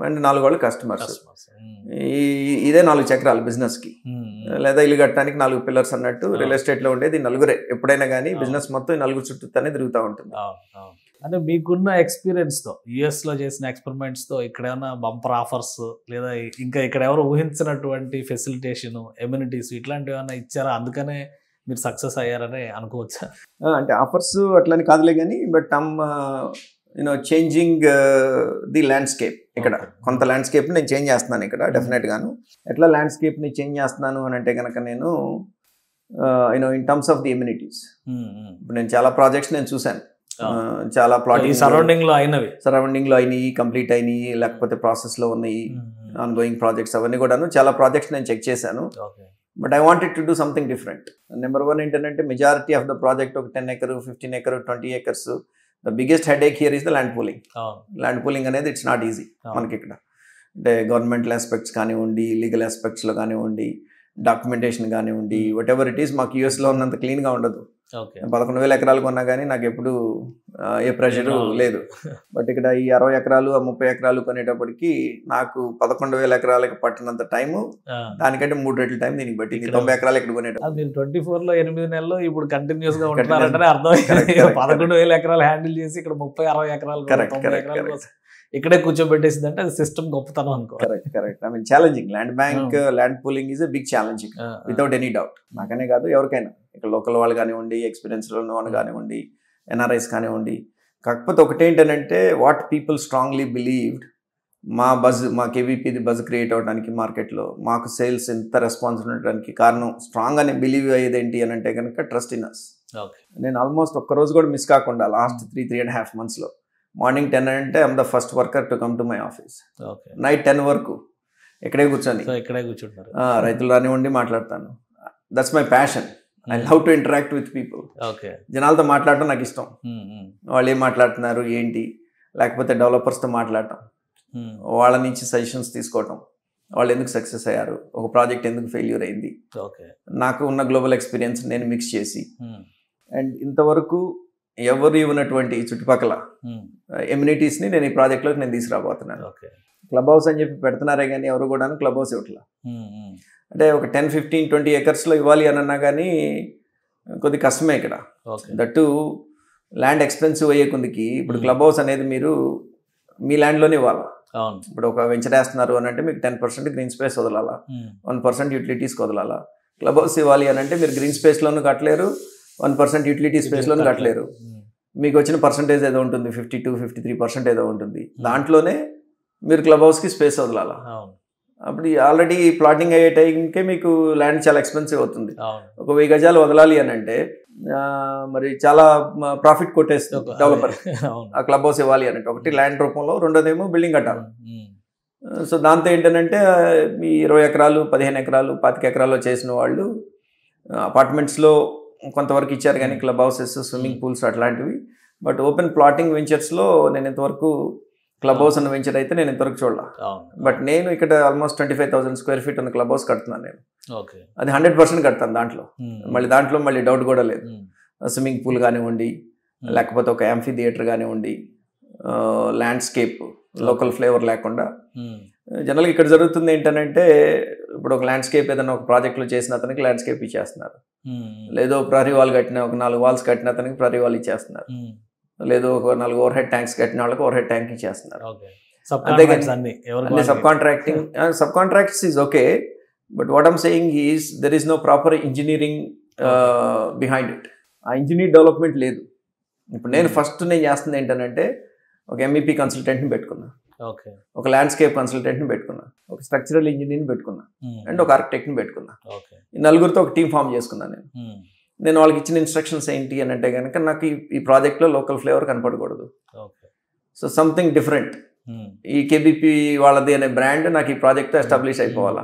అండ్ 4 వాళ్ళు కస్టమర్స్. ఇదే 4 చక్రాలు బిజినెస్కి. లేదా ఇల్లు కట్టడానికి 4 పిల్లర్స్ అన్నట్టు రియల్ ఎస్టేట్లో ఉండేది 4 ఎప్పుడైనా కానీ బిజినెస్ మొత్తం 4 చుట్టూనే తిరుగుతూ ఉంటుంది. అంటే మీకున్న ఎక్స్పీరియన్స్తో, యుఎస్లో చేసిన ఎక్స్పెరిమెంట్స్తో ఇక్కడ ఏమైనా బంపర్ ఆఫర్స్ లేదా ఇంకా ఇక్కడ ఎవరు ఊహించినటువంటి ఫెసిలిటేషన్, ఎమ్యూనిటీస్ ఇట్లాంటివి ఏమైనా ఇచ్చారా? అందుకనే మీరు సక్సెస్ అయ్యారని అనుకోవచ్చా? అంటే ఆఫర్స్ అట్లని కాదులే కానీ, బట్ చేంజింగ్ ది ల్యాండ్స్కేప్. ఇక్కడ కొంత ల్యాండ్స్కేప్ని నేను చేంజ్ చేస్తున్నాను ఇక్కడ డెఫినెట్గాను. ఎట్లా ల్యాండ్స్కేప్ని చేంజ్ చేస్తున్నాను అని అంటే కనుక నేను in terms of the amenities. ఇప్పుడు నేను చాలా ప్రాజెక్ట్స్ నేను చూశాను, చాలా ప్లాటింగ్ సరౌండింగ్ లో అయినాయి, కంప్లీట్ అయినాయి, లేకపోతే ప్రాసెస్లో ఉన్నాయి, ఆన్ గోయింగ్ ప్రాజెక్ట్స్ అవన్నీ కూడాను చాలా ప్రాజెక్ట్స్ నేను చెక్ చేశాను. But I wanted to do something different. Number 1 ఏంటంటే మెజారిటీ ఆఫ్ ద ప్రాజెక్ట్ ఒక 10 acres, 15 acres, 20 acres. The biggest headache here is the land pooling. Land pooling అనేది ఇట్స్ నాట్ ఈజీ మనకి ఇక్కడ. అంటే గవర్నమెంటల్ ఆస్పెక్ట్స్ కానివ్వండి, లీగల్ ఆస్పెక్ట్స్లో కానివ్వండి, డాక్యుమెంటేషన్ కానివ్వండి, వాట్ ఎవర్ ఇట్ ఈస్, మాకు యూఎస్లో ఉన్నంత క్లీన్గా ఉండదు. 11,000 ఎకరాలు కొన్నా కానీ నాకు ఎప్పుడు ఏ ప్రెషరు లేదు. బట్ ఇక్కడ ఈ 60 ఎకరాలు 30 ఎకరాలు కొనేటప్పటికి నాకు 11,000 ఎకరాలకి పట్టినంత టైము దానికంటే 3 రెట్ల టైం దీనికి బట్టి 90 ఎకరాలు ఇక్కడ కొనేటప్పుడు. మీరు 24లో 8 నెలలు ఇప్పుడు కంటిన్యూస్ గా ఉంటున్నారంటే అర్థం. 11,000 ఎకరాలు హ్యాండిల్ చేసి ఇక్కడ 30-60 ఎకరాలు ఇక్కడే కూర్చోబెట్టేసింది అంటే అది సిస్టమ్ గొప్పతనం అనుకో. Correct. I mean challenging. Land bank, land pooling is a big challenging without any doubt. నాకనే కాదు ఎవరికైనా, ఇక్కడ లోకల్ వాళ్ళు కానివ్వండి, ఎక్స్పీరియన్స్లో ఉన్న వాళ్ళు కానివ్వండి, ఎన్ఆర్ఐస్ కానివ్వండి. కాకపోతే ఒకటేంటంటే వాట్ పీపుల్ స్ట్రాంగ్లీ బిలీవ్డ్, మా కేవీపీది బజ్ క్రియేట్ అవ్వడానికి మార్కెట్లో మాకు సేల్స్ ఎంత రెస్పాన్స్ ఉండడానికి కారణం, స్ట్రాంగ్ అని బిలీవ్ అయ్యేది ఏంటి అని అంటే కనుక ట్రస్ట్ ఇన్ అస్. నేను ఆల్మోస్ట్ ఒక్కరోజు కూడా మిస్ కాకుండా లాస్ట్ 3.5 monthsలో మార్నింగ్ 10 అంటే I'm the first worker to come to my office. Night 10 వరకు ఇక్కడే కూర్చుంటారు. రైతులు రానివ్వండి మాట్లాడతాను. That's my passion. I love to interact with people. జనాలతో మాట్లాడటం నాకు ఇష్టం. వాళ్ళు ఏం మాట్లాడుతున్నారు ఏంటి, లేకపోతే డెవలపర్స్తో మాట్లాడటం, వాళ్ళ నుంచి సజెషన్స్ తీసుకోవటం, వాళ్ళు ఎందుకు సక్సెస్ అయ్యారు, ఒక ప్రాజెక్ట్ ఎందుకు ఫెయిల్యూర్ అయింది, నాకు ఉన్న గ్లోబల్ ఎక్స్పీరియన్స్ నేను మిక్స్ చేసి, అండ్ ఇంతవరకు ఎవరు ఇవ్వనటువంటి చుట్టుపక్కల ఎమ్యూనిటీస్ని నేను ఈ ప్రాజెక్ట్లోకి నేను తీసుకురాబోతున్నాను. క్లబ్ హౌస్ అని చెప్పి పెడుతున్నారే కానీ ఎవరు కూడా క్లబ్ హౌస్ ఇవ్వట్లా. అంటే ఒక 10, 15, 20 acresలో ఇవ్వాలి అని అన్నా కానీ కొద్ది కష్టమే ఇక్కడ. దట్టు ల్యాండ్ ఎక్స్పెన్సివ్ అయ్యే కొద్దికి ఇప్పుడు క్లబ్ హౌస్ అనేది మీరు మీ ల్యాండ్లోనే ఇవ్వాలా. ఇప్పుడు ఒక వెంచర్ వేస్తున్నారు అని అంటే మీకు 10% గ్రీన్ స్పేస్ వదలాలా, 1% యూటిలిటీస్కి వదలాలా. క్లబ్ హౌస్ ఇవ్వాలి అని అంటే మీరు గ్రీన్ స్పేస్లోనూ కట్టలేరు, 1% యూటిలిటీ స్పేస్లోనూ కట్టలేరు. మీకు వచ్చిన పర్సంటేజ్ ఏదో ఉంటుంది, 52-53% ఏదో ఉంటుంది. దాంట్లోనే మీరు క్లబ్ హౌస్కి స్పేస్ వదలాలా. అప్పుడు ఆల్రెడీ ప్లాటింగ్ అయ్యే టైంకే మీకు ల్యాండ్ చాలా ఎక్స్పెన్సివ్ అవుతుంది. ఒక 1000 గజాలు వదలాలి అని అంటే మరి చాలా ప్రాఫిట్ కొట్టేస్తుంది డెవలపర్ ఆ క్లబ్ హౌస్ ఇవ్వాలి అని అంటే. ఒకటి ల్యాండ్ రూపంలో, రెండోదేమో బిల్డింగ్ కట్టాలి. సో దాంతో ఏంటంటే మీ 20 ఎకరాలు 15 ఎకరాలు 25 ఎకరాల్లో చేసిన వాళ్ళు అపార్ట్మెంట్స్లో కొంతవరకు ఇచ్చారు కానీ క్లబ్ హౌసెస్, స్విమ్మింగ్ పూల్స్ అట్లాంటివి. బట్ ఓపెన్ ప్లాటింగ్ వెంచర్స్లో నేను ఇంతవరకు క్లబ్ హౌస్ అన్న వెంచర్ అయితే నేను ఇంతవరకు చూడాల. బట్ నేను ఇక్కడ ఆల్మోస్ట్ 25,000 square feet ఉన్న క్లబ్ హౌస్ కడుతున్నాను నేను. అది 100% కడతాను దాంట్లో. మళ్ళీ డౌట్ కూడా లేదు. స్విమ్మింగ్ పూల్ కానివ్వండి, లేకపోతే ఒక యాంఫీ థియేటర్ కానివ్వండి, ల్యాండ్స్కేప్ లోకల్ ఫ్లేవర్ లేకుండా జనరల్గా ఇక్కడ జరుగుతుంది ఏంటంటే ఇప్పుడు ఒక ల్యాండ్స్కేప్ ఏదైనా ఒక ప్రాజెక్ట్లో చేసిన అతనికి ల్యాండ్స్కేప్ ఇచ్చేస్తున్నారు, లేదో ప్రహరీ వాల్ కట్టిన ఒక 4 వాల్స్ కట్టిన అతనికి ప్రహరీ వాల్ ఇచ్చేస్తున్నారు, లేదో ఒక 4 ఓవర్ హెడ్ ట్యాంక్స్ కట్టిన వాళ్ళకి ఓవర్ హెడ్ ట్యాంక్ ఇచ్చేస్తున్నారు. అంతేగాని subcontracts is okay, but what I'm saying is there is no proper engineering behind it. ఆ ఇంజనీర్ డెవలప్మెంట్ లేదు. ఇప్పుడు నేను చేస్తుంది ఏంటంటే ఒక MEP కన్సల్టెంట్ని పెట్టుకున్నా, ఒక ల్యాండ్స్కేప్ కన్సల్టెంట్ని పెట్టుకున్నా, ఒక స్ట్రక్చరల్ ఇంజనీర్ని పెట్టుకున్నా, అండ్ ఒక ఆర్కిటెక్ట్ని పెట్టుకున్నా. ఈ నలుగురితో ఒక టీం ఫామ్ చేసుకున్నాను. నేను వాళ్ళకి ఇచ్చిన ఇన్స్ట్రక్షన్స్ ఏంటి అని అంటే కనుక నాకు ఈ ప్రాజెక్ట్లో లోకల్ ఫ్లేవర్ కనపడకూడదు, సో సంథింగ్ డిఫరెంట్. ఈ KBP వాళ్ళది అనే బ్రాండ్ నాకు ఈ ప్రాజెక్ట్తో ఎస్టాబ్లిష్ అయిపోవాలా.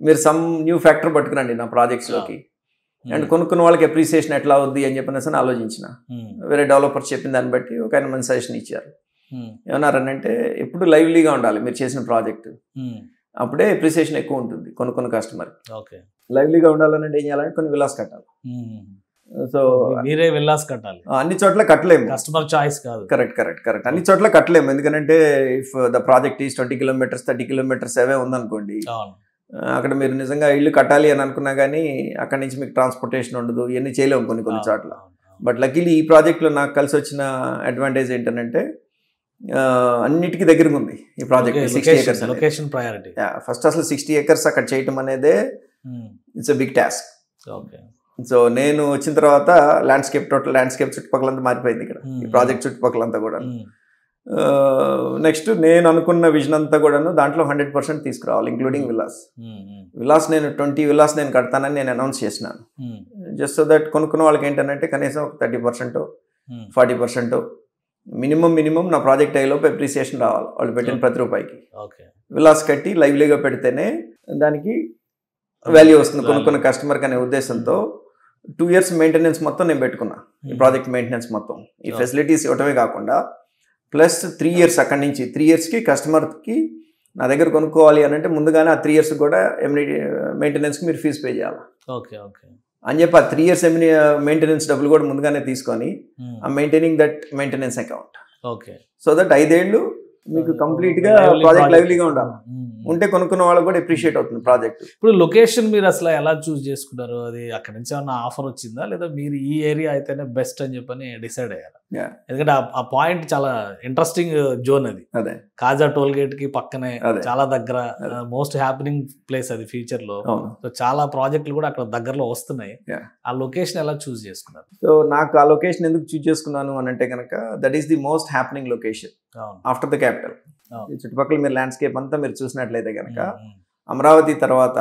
మీరు సమ్ న్యూ ఫ్యాక్టర్ పట్టుకురండి నా ప్రాజెక్ట్స్లోకి, అండ్ కొనుక్కున్న వాళ్ళకి అప్రిసియేషన్ ఎట్లా అవుద్ది అని చెప్పనేసి ఆలోచించిన. వేరే డెవలపర్స్ చెప్పిన దాన్ని బట్టి ఒక ఆయన మంచి సజెషన్ ఇచ్చారు. ఏమన్నారనంటే ఎప్పుడు లైవ్లీగా ఉండాలి మీరు చేసిన ప్రాజెక్ట్, అప్పుడే అప్రిసియేషన్ ఎక్కువ ఉంటుంది కొనుక్కున్న కస్టమర్. లైవ్లీగా ఉండాలంటే ఏం చేయాలంటే కొన్ని విలాస్ కట్టాలి. సో మీరే విల్లాస్ కట్టాలి, అన్ని చోట్ల కట్టలేము, కస్టమర్ చాయిస్ కాదు. కరెక్ట్ అన్ని చోట్ల కట్టలేము. ఎందుకంటే if the project is 20 kilometers 30 kilometers అవే ఉందనుకోండి, అక్కడ మీరు నిజంగా ఇల్లు కట్టాలి అని అనుకున్నా కానీ అక్కడి నుంచి మీకు ట్రాన్స్పోర్టేషన్ ఉండదు, ఇవన్నీ చేయలేము కొన్ని చోట్ల. బట్ లక్కీలీ ఈ ప్రాజెక్ట్లో నాకు కలిసి వచ్చిన అడ్వాంటేజ్ ఏంటంటే అన్నిటికీ దగ్గరగా ఉంది ఈ project. 60 acres location priority. First అసలు 60 acres అక్కడ చేయటం అనేదే it's a big task. So నేను వచ్చిన తర్వాత టోటల్ ల్యాండ్స్కేప్ చుట్టుపక్కలంతా మారిపోయింది ఇక్కడ, ఈ ప్రాజెక్ట్ చుట్టుపక్కలంతా కూడా. నెక్స్ట్ నేను అనుకున్న విజన్ అంతా కూడాను దాంట్లో 100% తీసుకురావాలి, ఇంక్లూడింగ్ విలాస్. నేను 20 విలాస్ నేను కడతానని నేను అనౌన్స్ చేసినాను. జస్ట్ సో దట్ కొనుక్కున్న వాళ్ళకి ఏంటంటే కనీసం 30% 40% మినిమం నా ప్రాజెక్ట్ అయ్యేలోపు అప్రిసియేషన్ రావాలి వాళ్ళు పెట్టిన ప్రతి రూపాయికి. విలాస్ కట్టి లైవ్లీగా పెడితేనే దానికి వాల్యూ వస్తుంది కొనుక్కున్న కస్టమర్కి అనే ఉద్దేశంతో 2 years మెయింటెనెన్స్ మొత్తం నేను పెట్టుకున్నా. ఈ ప్రాజెక్ట్ మెయింటెనెన్స్ మొత్తం ఈ ఫెసిలిటీస్ ఇవ్వటమే కాకుండా ప్లస్ 3 years అక్కడి నుంచి 3 yearsకి కస్టమర్కి నా దగ్గర కొనుక్కోవాలి అని అంటే ముందుగానే ఆ 3 years కూడా మెయింటెనెన్స్కి మీరు ఫీజు పే చేయాలి అని చెప్పి ఆ 3 years మెయింటెనెన్స్ డబ్బులు కూడా ముందుగానే తీసుకొని ఆ maintaining that maintenance account, so that 5 ఏళ్ళు మీకు కంప్లీట్గా ప్రాజెక్ట్ లైవ్లీగా ఉండాలి. ఉంటే కొనుక్కున్న వాళ్ళకి కూడా అప్రిషియేట్ అవుతుంది ప్రాజెక్ట్. ఇప్పుడు లొకేషన్ మీరు అసలు ఎలా చూస్ చేసుకున్నారు? అది అక్కడి నుంచి ఏమన్నా ఆఫర్ వచ్చిందా, లేదా మీరు ఈ ఏరియా అయితేనే బెస్ట్ అని చెప్పని డిసైడ్ అయ్యారు? ఎందుకంటే ఆ పాయింట్ చాలా ఇంట్రెస్టింగ్ జోన్ అది. అదే కాజా టోల్ గేట్ కి పక్కనే చాలా దగ్గర, మోస్ట్ హ్యాపెనింగ్ ప్లేస్ అది ఫ్యూచర్ లో. సో చాలా ప్రాజెక్టులు కూడా అక్కడ దగ్గరలో వస్తున్నాయి. ఆ లొకేషన్ ఎలా చూస్ చేసుకున్నారు? సో నాకు ఆ లొకేషన్ ఎందుకు చూస్ చేసుకున్నాను అని అంటే కనుక that is the most happening location after the capital. ఈ చుట్టుపక్కల మీరు ల్యాండ్స్కేప్ అంతా మీరు చూసినట్లయితే కనుక అమరావతి తర్వాత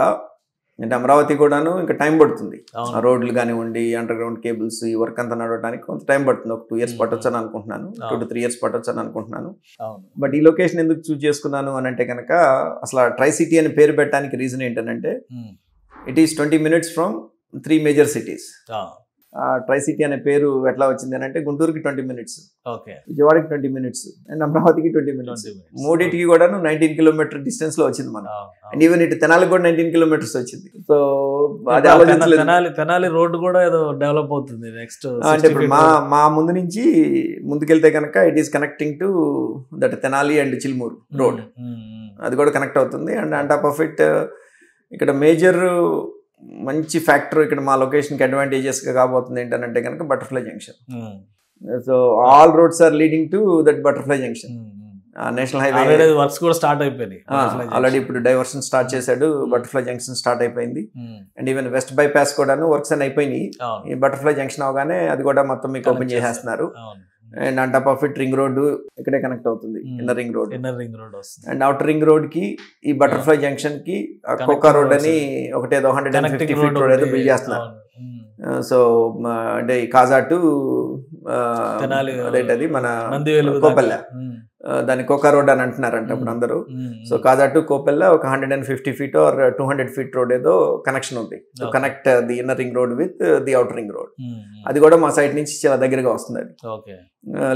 అంటే అమరావతి కూడాను ఇంకా టైం పడుతుంది. రోడ్లు కానివ్వండి, అండర్ గ్రౌండ్ కేబుల్స్, ఈ వర్క్ అంతా నడవడానికి కొంత టైం పడుతుంది. ఒక 2 years పట్టొచ్చు అని అనుకుంటున్నాను, 2 to 3 years పట్టొచ్చు అని అనుకుంటున్నాను. బట్ ఈ లొకేషన్ ఎందుకు చూస్ చేసుకున్నాను అని అంటే కనుక అసలు ట్రై సిటీ అని పేరు పెట్టడానికి రీజన్ ఏంటంటే it is 20 minutes from 3 major cities. Try city అనే పేరు ఎట్లా వచ్చింది అని అంటే గుంటూరుకి 20 minutes, విజయవాడకి 20 minutes అండ్ అమరావతికి 20 minutes. మూడింటికి కూడా 19 kilometer డిస్టెన్స్ లో వచ్చింది మనం. అండ్ ఈవెన్ ఇటు తెనాలికి కూడా 19 kilometers వచ్చింది. సో అది ఆలోచించలేదు. తెనాలి రోడ్డు కూడా ఏదో డెవలప్ అవుతుంది నెక్స్ట్. అంటే ఇప్పుడు మా ముందు నుంచి ముందుకెళ్తే కనుక it is connecting to that Tenali and Chilmuru road, అది కూడా కనెక్ట్ అవుతుంది. And on top of it ఇక్కడ మేజర్ మంచి ఫ్యాక్టర్ ఇక్కడ మా లొకేషన్కి అడ్వాంటేజెస్గా కాబోతుంది ఏంటంటే కనుక butterfly junction. So all roads are leading to that butterfly junction. National highway works కూడా స్టార్ట్ అయిపోయింది ఆల్రెడీ. ఇప్పుడు డైవర్షన్ స్టార్ట్ చేశాడు, బటర్ఫ్లై జంక్షన్ స్టార్ట్ అయిపోయింది. అండ్ ఈవెన్ వెస్ట్ బైపాస్ కూడాను వర్క్స్ అని అయిపోయినాయి. ఈ బటర్ఫ్లై జంక్షన్ అవగానే అది కూడా మొత్తం మీకు ఓపెన్ చేసేస్తున్నారు. And on top of it ring road ఇక్కడే కనెక్ట్ అవుతుంది, inner ring road. And outer ring road కి ఈ బటర్ఫ్లై జంక్షన్ కి కోకా రోడ్ అని ఒకటేదో 150 feet రోడ్ ఏదో బిల్డ్ చేస్తున్నారు. సో అంటే కాజా టు అదేంటది మన కోపల్లె, దాన్ని కోకా రోడ్ అని అంటున్నారంట ఇప్పుడు అందరూ. సో కాజా టు కోపెల్ల ఒక 150 feet or 200 feet రోడ్ ఏదో కనెక్షన్ ఉంది to connect the inner ring road with the outer ring road. అది కూడా మా సైడ్ నుంచి చాలా దగ్గరగా వస్తుంది. అది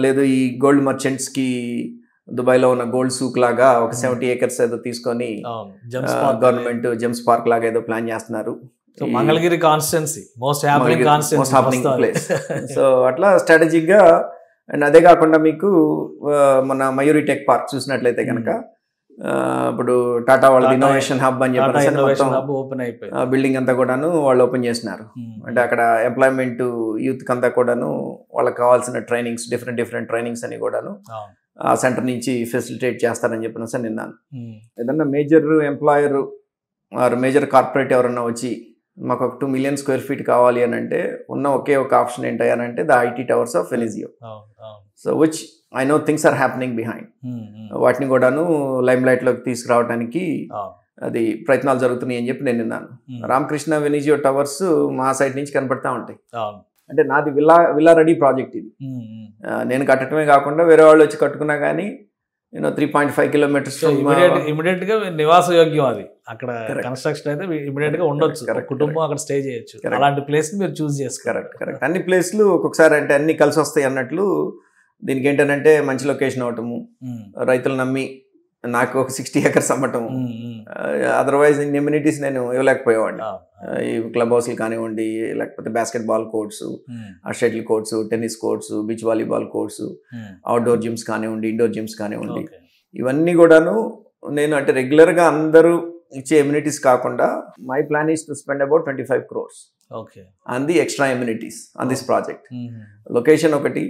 లేదు ఈ గోల్డ్ మర్చెంట్స్ కి దుబాయ్లో ఉన్న గోల్డ్ సూక్ లాగా ఒక 70 acres ఏదో తీసుకొని గవర్నమెంట్ జెమ్స్ పార్క్ లాగా ఏదో ప్లాన్ చేస్తున్నారు. Mangalagiri constituency most happening place. So అట్లా స్ట్రాటజిక్ గా. అండ్ అదే కాకుండా మీకు మన మయూరి టెక్ పార్క్ చూసినట్లయితే కనుక ఇప్పుడు టాటా వాళ్ళది Tata ఇన్నోవేషన్ హబ్ అని చెప్పేసి ఇన్నోవేషన్ హబ్ ఓపెన్ అయిపోయింది. బిల్డింగ్ అంతా కూడాను వాళ్ళు ఓపెన్ చేసినారు. అంటే అక్కడ ఎంప్లాయ్మెంట్ యూత్ అంతా కూడాను వాళ్ళకి కావాల్సిన ట్రైనింగ్స్ డిఫరెంట్ ట్రైనింగ్స్ అని కూడాను ఆ సెంటర్ నుంచి ఫెసిలిటేట్ చేస్తారని చెప్పిన సార్ నిన్నాను. ఏదన్నా major employer or major corporate ఎవరన్నా వచ్చి మాకు ఒక 2 million square feet కావాలి అని అంటే ఉన్న ఒకే ఒక ఆప్షన్ ఏంటంటే the IT towers of Elysio. So which I know things are happening behind. వాటిని కూడాను లైమ్ లైట్లోకి తీసుకురావడానికి అది ప్రయత్నాలు జరుగుతున్నాయి అని చెప్పి నేను విన్నాను. రామకృష్ణ వెనిజియో టవర్స్ మా సైడ్ నుంచి కనపడతా ఉంటాయి. అంటే నాది విల్లా రెడీ ప్రాజెక్ట్ ఇది. నేను కట్టడమే కాకుండా వేరే వాళ్ళు వచ్చి కట్టుకున్నా కానీ 3.5 kilometers ఇమీడియట్ గా నివాస యోగ్యం. అది అక్కడ కన్స్ట్రక్షన్ అయితే ఇమీడియట్ గా ఉండొచ్చు, కుటుంబం అక్కడ స్టే చేయొచ్చు. అలాంటి ప్లేస్ మీరు చూస్ చేసుకోవాలి. కరెక్ట్. అన్ని ప్లేస్లు ఒక్కొక్కసారి అంటే అన్ని కలిసి వస్తాయి అన్నట్లు దీనికి ఏంటంటే మంచి లొకేషన్ అవటము, రైతులు నమ్మి నాకు ఒక 60 acres అమ్మటము. అదర్వైజ్ ఇన్ని ఎమ్యూనిటీస్ నేను ఇవ్వలేకపోయేవాడిని. ఈ క్లబ్ హౌస్లు కానివ్వండి, లేకపోతే basketball courts, shuttle courts, tennis courts, beach volleyball courts, outdoor gyms కానివ్వండి, ఇండోర్ జిమ్స్ కానివ్వండి, ఇవన్నీ కూడాను నేను అంటే రెగ్యులర్గా అందరూ ఇచ్చే ఎమ్యూనిటీస్ కాకుండా my plan is to spend about 25 crores on the extra amenities on this project. Location ఒకటి,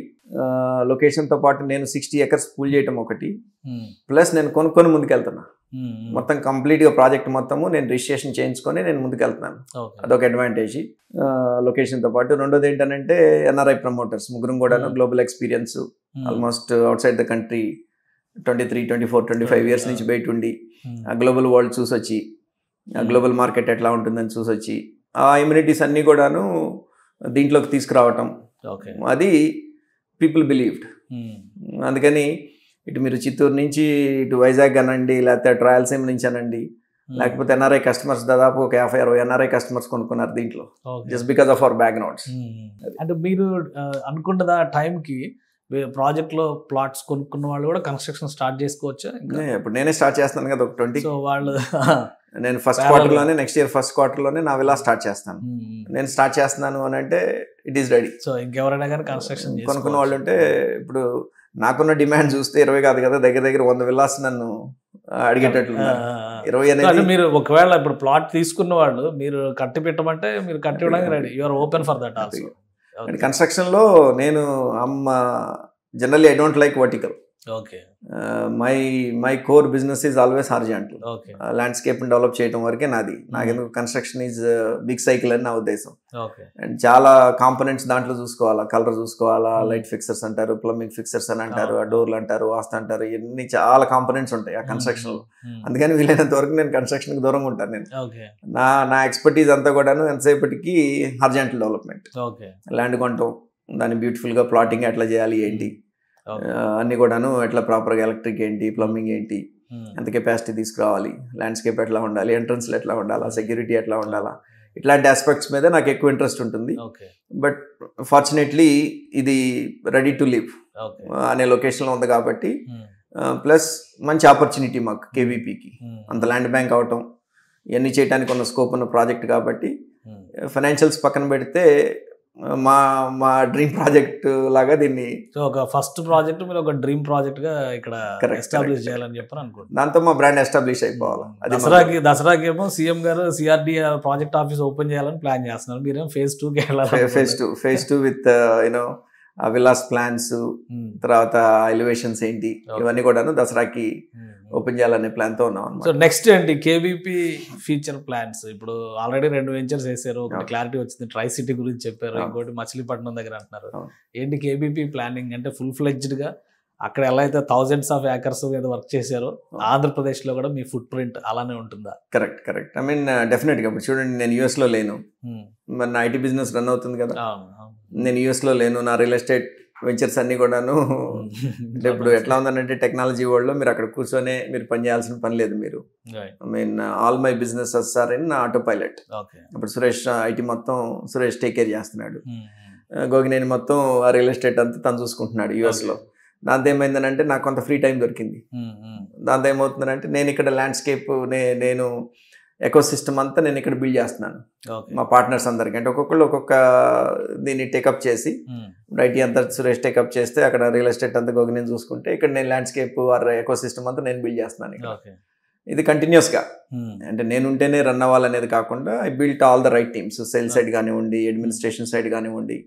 లొకేషన్తో పాటు నేను 60 acres పూల్ చేయటం ఒకటి, ప్లస్ నేను కొనుక్కొని ముందుకెళ్తున్నా. మొత్తం కంప్లీట్గా ప్రాజెక్ట్ మొత్తము నేను రిజిస్ట్రేషన్ చేయించుకొని నేను ముందుకెళ్తున్నాను. అదొక అడ్వాంటేజ్ లొకేషన్తో పాటు. రెండోది ఏంటంటే ఎన్ఆర్ఐ ప్రమోటర్స్ ముగ్గురు కూడా global experience, almost out side the country 23, 24, 25 years నుంచి బయట ఉండి ఆ గ్లోబల్ వరల్డ్ చూసొచ్చి ఆ గ్లోబల్ మార్కెట్ ఎట్లా ఉంటుందని చూసొచ్చి ఆ ఇమ్యూనిటీస్ అన్నీ కూడాను దీంట్లోకి తీసుకురావటం, అది పీపుల్ బిలీవ్డ్. అందుకని ఇటు మీరు చిత్తూరు నుంచి ఇటు వైజాగ్ అనండి, లేకపోతే రాయలసీమ నుంచి అనండి, లేకపోతే ఎన్ఆర్ఐ కస్టమర్స్ దాదాపు ఒక 50-60 ఎన్ఆర్ఐ కస్టమర్స్ కొనుక్కున్నారు దీంట్లో, just because of our backgrounds. అంటే మీరు అనుకున్నది ఆ టైంకి ప్రాజెక్ట్లో ప్లాట్స్ కొనుక్కున్న వాళ్ళు కూడా కన్స్ట్రక్షన్ స్టార్ట్ చేసుకోవచ్చు. ఇప్పుడు నేనే స్టార్ట్ చేస్తాను కదా ఒక 20. సో వాళ్ళు నేను ఫస్ట్ క్వార్టర్లోనే, నెక్స్ట్ ఇయర్ ఫస్ట్ క్వార్టర్లోనే నా విలా స్టార్ట్ చేస్తాను. నేను స్టార్ట్ చేస్తున్నాను అని అంటే ఇట్ ఈస్ రెడీ. సో ఇంకెవరైనా కానీ కన్స్ట్రక్షన్ కొనుక్కున్న వాళ్ళు ఉంటే, ఇప్పుడు నాకున్న డిమాండ్ చూస్తే 20 కాదు కదా, దగ్గర 100 విల్లాస్ నన్ను అడిగేటట్లు 20 అనేది. మీరు ఒకవేళ ఇప్పుడు ప్లాట్ తీసుకున్న వాళ్ళు మీరు కట్టి పెట్టమంటే మీరు కట్టి ఇవ్వడానికి ready, you are open for that also. కన్స్ట్రక్షన్లో నేను generally I don't like vertical. My core business is always horizontal. Landscape develop చేయడం వరకే నాది. నాకెందుకు కన్స్ట్రక్షన్ ఈజ్ బిగ్ సైకిల్ అని నా ఉద్దేశం. అండ్ చాలా కాంపోనెంట్స్ దాంట్లో చూసుకోవాలా, కలర్ చూసుకోవాలా, లైట్ ఫిక్సర్స్ అంటారు, ప్లంబింగ్ ఫిక్సర్స్ అని అంటారు, డోర్లు అంటారు, వాస్తు అంటారు, ఇవన్నీ చాలా కాంపోనెంట్స్ ఉంటాయి ఆ కన్స్ట్రక్షన్లో. అందుకని వీలైనంత వరకు నేను కన్స్ట్రక్షన్కి దూరంగా ఉంటాను. నేను నా ఎక్స్పర్టీజ్ అంతా కూడాను ఎంతసేపటికి హారిజాంటల్ డెవలప్మెంట్, ల్యాండ్ కొనటం, దాన్ని బ్యూటిఫుల్గా ప్లాటింగ్ ఎట్లా చేయాలి ఏంటి అన్నీ కూడాను, ఎట్లా ప్రాపర్గా ఎలక్ట్రిక్ ఏంటి, ప్లంబింగ్ ఏంటి, ఎంత కెపాసిటీ తీసుకురావాలి, ల్యాండ్స్కేప్ ఎట్లా ఉండాలి, ఎంట్రన్స్లు ఎట్లా ఉండాలా, సెక్యూరిటీ ఎట్లా ఉండాలా, ఇట్లాంటి ఆస్పెక్ట్స్ మీద నాకు ఎక్కువ ఇంట్రెస్ట్ ఉంటుంది. బట్ ఫార్చునేట్లీ ఇది రెడీ టు లివ్ అనే లొకేషన్లో ఉంది కాబట్టి, ప్లస్ మంచి ఆపర్చునిటీ మాకు కేవీపీకి, అంత ల్యాండ్ బ్యాంక్ అవటం, ఇవన్నీ చేయడానికి ఉన్న స్కోప్ ఉన్న ప్రాజెక్ట్ కాబట్టి, ఫైనాన్షియల్స్ పక్కన పెడితే మా డ్రీమ్ ప్రాజెక్ట్ లాగా దీన్ని, ఒక ఫస్ట్ ప్రాజెక్ట్ మీరు ఒక డ్రీమ్ ప్రాజెక్ట్ గా ఇక్కడ ఎస్టాబ్లిష్ చేయాలని చెప్పని అనుకుంటున్నాను. దాంతో మా బ్రాండ్ ఎస్టాబ్లిష్ అయిపోవాలి. దసరాకి ఏమో సీఎం గారు సిఆర్డి ప్రాజెక్ట్ ఆఫీస్ ఓపెన్ చేయాలని ప్లాన్ చేస్తున్నారు. మీరేమో phase 2కి వెళ్ళాలి. phase 2 విత్ విల్లాస్ ప్లాన్స్, తర్వాత ఎలివేషన్స్ ఏంటి, ఇవన్నీ కూడాను దసరాకి ఓపెన్ చేయాలనే ప్లాన్తో ఉన్నాం. సో నెక్స్ట్ ఏంటి కేవీపీ ఫ్యూచర్ ప్లాన్స్? ఇప్పుడు ఆల్రెడీ 2 వెంచర్స్ వేసారు, ఒకటి క్లారిటీ వచ్చింది, ట్రై సిటీ గురించి చెప్పారు, ఇంకోటి మచిలీపట్నం దగ్గర అంటున్నారు. ఏంటి కేవీపీ ప్లానింగ్? అంటే ఫుల్ ఫ్లెడ్జ్డ్గా అక్కడ ఎలా అయితే thousands of acres మీద వర్క్ చేశారో ఆంధ్రప్రదేశ్లో కూడా మీ ఫుట్ ప్రింట్ అలానే ఉంటుందా? కరెక్ట్. ఐ మీన్ డెఫినెట్గా. ఇప్పుడు చూడండి, నేను యూఎస్లో లేను, మరి నా ఐటీ బిజినెస్ రన్ అవుతుంది కదా, నేను యూఎస్లో లేను, నా రియల్ ఎస్టేట్ వెంచర్స్ అన్నీ కూడాను. అంటే ఇప్పుడు ఎట్లా ఉందనంటే టెక్నాలజీ వరల్డ్లో మీరు అక్కడ కూర్చొనే మీరు పని చేయాల్సిన పని లేదు. మీరు I mean all my businesses are in autopilot. ఇప్పుడు సురేష్ ఐటీ మొత్తం సురేష్ టేక్ కేర్ చేస్తున్నాడు, గోగినేని మొత్తం ఆ రియల్ ఎస్టేట్ అంతా తను చూసుకుంటున్నాడు యూఎస్లో. దాంతో ఏమైందనంటే నాకు కొంత ఫ్రీ టైం దొరికింది. దాంతో ఏమవుతుందంటే నేను ఇక్కడ ల్యాండ్స్కేప్ నేను ఎకో సిస్టమ్ అంతా నేను ఇక్కడ బిల్డ్ చేస్తున్నాను మా పార్ట్నర్స్ అందరికి. అంటే ఒక్కొక్కళ్ళు ఒక్కొక్క దీన్ని టేకప్ చేసి ఐటీ అంతా సురేష్ టేకప్ చేస్తే అక్కడ రియల్ ఎస్టేట్ అంతా గోగి నేను చూసుకుంటే ఇక్కడ నేను ల్యాండ్స్కేప్ ఆర్ ఎకో సిస్టమ్ అంతా నేను బిల్డ్ చేస్తున్నాను ఇక్కడ. ఇది కంటిన్యూస్గా అంటే నేను ఉంటేనే రన్ అవ్వాలనేది కాకుండా I built all the right teams, sales side కానివ్వండి, అడ్మినిస్ట్రేషన్ సైడ్ కానివ్వండి,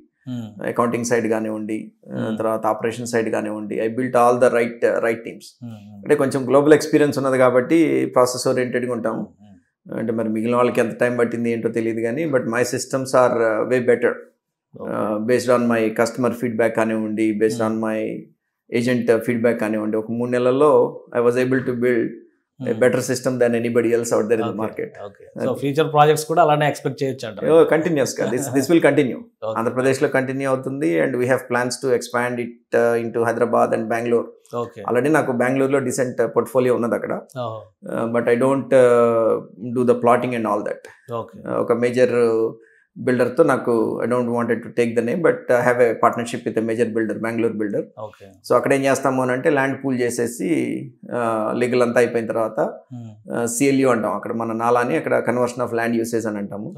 అకౌంటింగ్ సైడ్ కానివ్వండి, తర్వాత ఆపరేషన్ సైడ్ కానివ్వండి, I built all the right teams. అంటే కొంచెం గ్లోబల్ ఎక్స్పీరియన్స్ ఉన్నది కాబట్టి ప్రాసెస్ ఓరియంటెడ్గా ఉంటాము. అంటే మరి మిగిలిన వాళ్ళకి ఎంత టైం పట్టింది ఏంటో తెలియదు కానీ but my systems are way better based on my customer feedback కానివ్వండి, based on my agent feedback కానివ్వండి. ఒక 3 నెలల్లో I was able to build a better system than anybody else out there in the market. So future projects kuda alane expect cheyochu antaru. Continuous ga this will continue. Andhra Pradesh lo continue avutundi and we have plans to expand it into Hyderabad and Bangalore. Already naku Bangalore lo decent portfolio unnadi akkada. But I don't do the plotting and all that. Oka major builder తో నాకు I don't wanted to take the name but I have A partnership with major builder, Bengaluru builder. So అక్కడ ఏం చేస్తాము అని అంటే ల్యాండ్ పూల్ చేసేసి లీగల్ అంతా అయిపోయిన తర్వాత సిఎల్యూ అంటాం, అక్కడ మన నాలాని అక్కడ కన్వర్షన్ ఆఫ్ ల్యాండ్ యూసేజ్ అని అంటాము.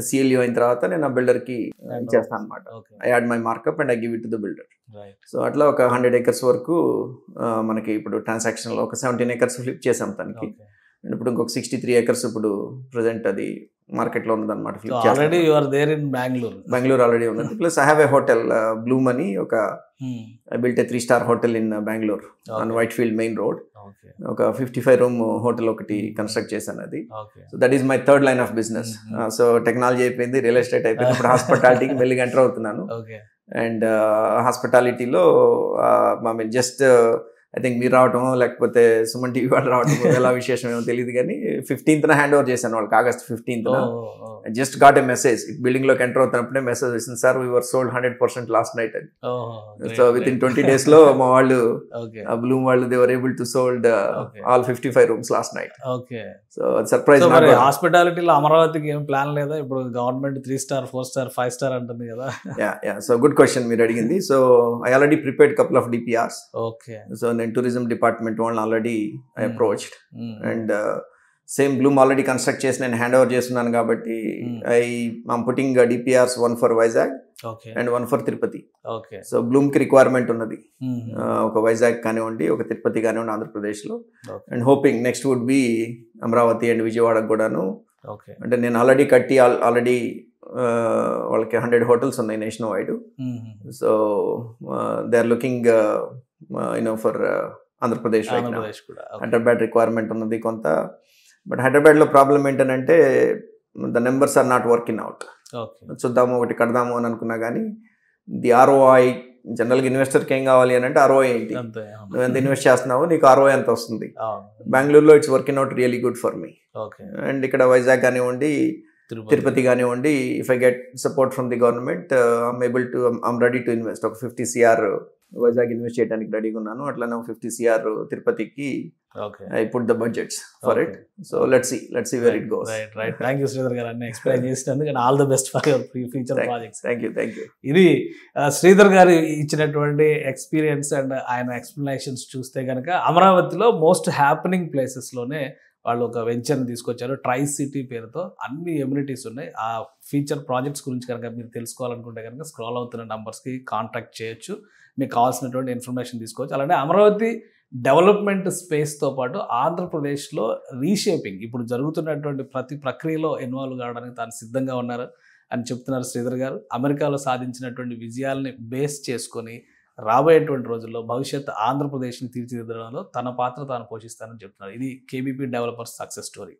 సిఎల్యూ అయిన తర్వాత నేను ఆ బిల్డర్కి ఇచ్చేస్తాను అనమాట. I add my markup and I give it to the builder. So అట్లా ఒక 100 acres వరకు మనకి ఇప్పుడు ట్రాన్సాక్షన్లో ఒక 17 acres ఫ్లిప్ చేసాం తనకి. అండ్ ఇప్పుడు ఇంకొక 63 acres ఇప్పుడు ప్రజెంట్ అది మార్కెట్లో ఉన్నదన్నమాట. Already you are there in Bengaluru already ఉన్నది. Plus I have a hotel Bloom అని ఒక I built a 3-star hotel in Bengaluru on Whitefield main road. ఒక 55 room హోటల్ ఒకటి కన్స్ట్రక్ట్ చేశాను అది. So that is my third line of business. So technology అయిపోయింది, రియల్ ఎస్టేట్ అయిపోయింది, ఇప్పుడు హాస్పిటాలిటీకి మెల్లిగా ఎంటర్ అవుతున్నాను. అండ్ హాస్పిటాలిటీలో జస్ట్ ఐ థింక్ మీరు రావటమో లేకపోతే సుమన్ టీవీ వాళ్ళు రావటమో ఎలా విశేషం ఏమో తెలియదు కానీ 15th హ్యాండ్ ఓవర్ చేశాను వాళ్ళకి. August 15th just got a message building లోకి ఎంటర్ అవుతున్నప్పుడే మెసేజ్ వచ్చింది, sir we were sold 100% last night అని. సో విత్ ఇన్ 20 days లో మా వాళ్ళు బ్లూమ్ వాళ్ళు they were able to sold all 55 rooms last night. So surprise. హాస్పిటాలిటీలో అమరావతికి ఏం ప్లాన్ లేదా? ఇప్పుడు గవర్నమెంట్ 3-star 4-star 5-star అంటుంది కదా. సో గుడ్ క్వశ్చన్ మీరు అడిగింది. So I already prepared couple of DPRs. So నేను టూరిజం డిపార్ట్మెంట్ వాళ్ళని already I approached and same Bloom already construct చేసి నేను హ్యాండ్ ఓవర్ చేస్తున్నాను కాబట్టి I'm putting DPRs, 1 for Vizag and 1 for Tirupati. So Bloom కి రిక్వైర్మెంట్ ఉన్నది, ఒక వైజాగ్ కానివ్వండి, ఒక తిరుపతి కానివ్వండి ఆంధ్రప్రదేశ్లో. And hoping next would be Amaravati and విజయవాడకు కూడాను. అంటే నేను ఆల్రెడీ కట్టి ఆల్రెడీ వాళ్ళకి 100 hotels ఉన్నాయి nationwide. So they are looking for Andhra Pradesh. Hyderabad requirement ఉన్నది కొంత, బట్ హైదరాబాద్లో ప్రాబ్లం ఏంటంటే the numbers are not working out. చూద్దాము ఒకటి కడదాము అని అనుకున్నా కానీ ది ROI జనరల్గా ఇన్వెస్టర్కి ఏం కావాలి అని అంటే ROI ఏంటి, నువ్వు ఎంత ఇన్వెస్ట్ చేస్తున్నావు, నీకు ROI ఎంత వస్తుంది. బెంగళూరులో it's working out really good for me. And ఇక్కడ వైజాగ్ కానివ్వండి, తిరుపతి కానివ్వండి, if I get support from the government I'm ready to invest. ఒక 50 crore వైజాగ్ ఇన్వెస్ట్ చేయడానికి రెడీగా ఉన్నాను. అట్లానే 50 crore తిరుపతికి I put the budgets for it. So let's see where it goes. Right. Thank you Sridhar గారు అన్ని ఎక్స్ప్లెయిన్ చేసినందుకు and all the best for your future projects. Thank you. ఇది శ్రీధర్ గారు ఇచ్చినటువంటి ఎక్స్పీరియన్స్ అండ్ ఆయన ఎక్స్ప్లెనేషన్స్ చూస్తే కనుక అమరావతిలో మోస్ట్ హ్యాపెనింగ్ ప్లేసెస్లోనే వాళ్ళు ఒక వెంచర్ని తీసుకొచ్చారు. ట్రై సిటీ పేరుతో అన్ని ఎమ్యూనిటీస్ ఉన్నాయి. ఆ ఫ్యూచర్ ప్రాజెక్ట్స్ గురించి కనుక మీరు తెలుసుకోవాలనుకుంటే కనుక స్క్రాల్ అవుతున్న నంబర్స్కి కాంటాక్ట్ చేయొచ్చు, మీకు కావాల్సినటువంటి ఇన్ఫర్మేషన్ తీసుకోవచ్చు. అలానే అమరావతి డెవలప్మెంట్ స్పేస్తో పాటు ఆంధ్రప్రదేశ్లో రీషేపింగ్ ఇప్పుడు జరుగుతున్నటువంటి ప్రతి ప్రక్రియలో ఇన్వాల్వ్ కావడానికి తాను సిద్ధంగా ఉన్నారు అని చెప్తున్నారు శ్రీధర్ గారు. అమెరికాలో సాధించినటువంటి విజయాల్ని బేస్ చేసుకొని రాబోయేటువంటి రోజుల్లో భవిష్యత్ ఆంధ్రప్రదేశ్ని తీర్చిదిద్దడంలో తన పాత్ర తాను పోషిస్తానని చెప్తున్నారు. ఇది KBP డెవలపర్స్ సక్సెస్ స్టోరీ.